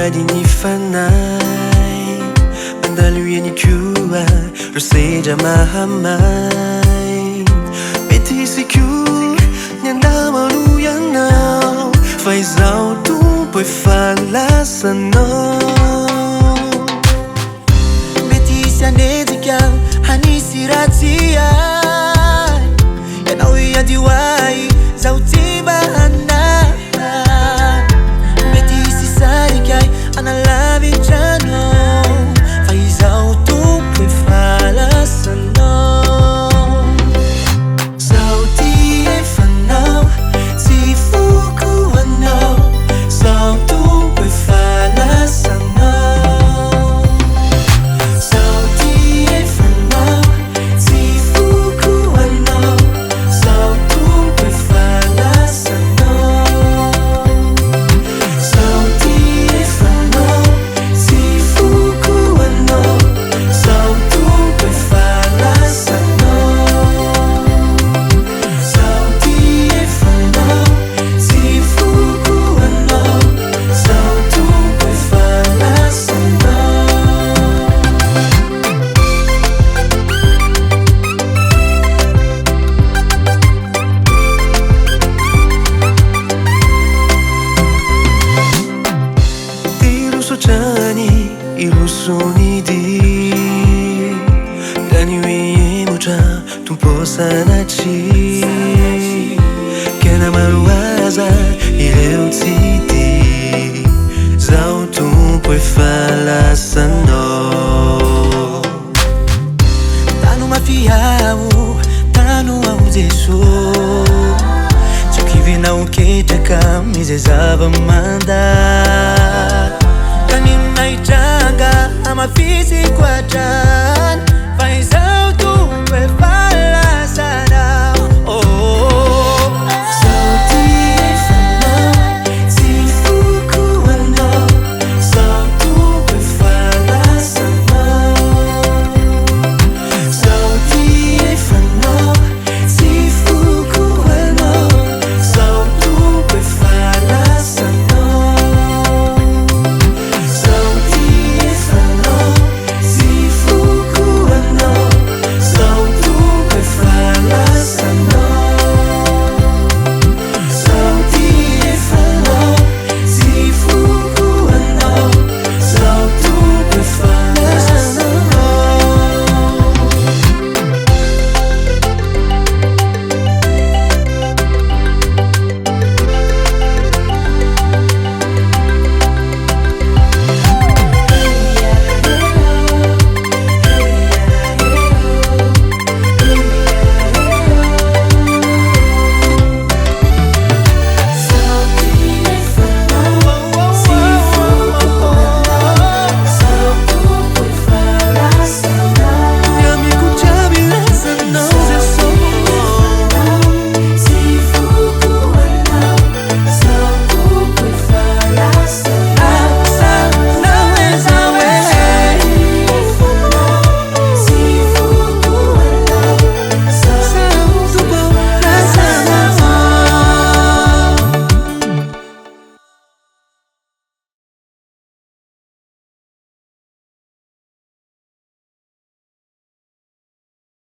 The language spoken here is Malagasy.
hadi nifanay Mandaluyan ikiwa Roseja mahamay Beti siku Nyanda maluyan now Faz alto Pois fala sana Beti sianedikan Hani siratia Yanawi adiwai Zauti bahana Beti sisarikai Analabi chano Faz alto Pois fala sana Zauti e fanao Si fuku anao Zautu Pois fala sana Zauti e fanao Si fuku anao Zautu Pois fala sana Zauti e fanao Si fuku anao Zautu Pois fala sana Zauti e fanao Si fuku anao Zautu Pois fala sana Iluso chani, iluso nidi Gani wiye moja, tumpo sana chi Kena maruaza, ireu titi Zau tumpo e fala sano Tanu mafiau, tanu au desu Chukivina ukitaka, mizezava manda Kanina ichanga ama fisi kwa jan Faz alto,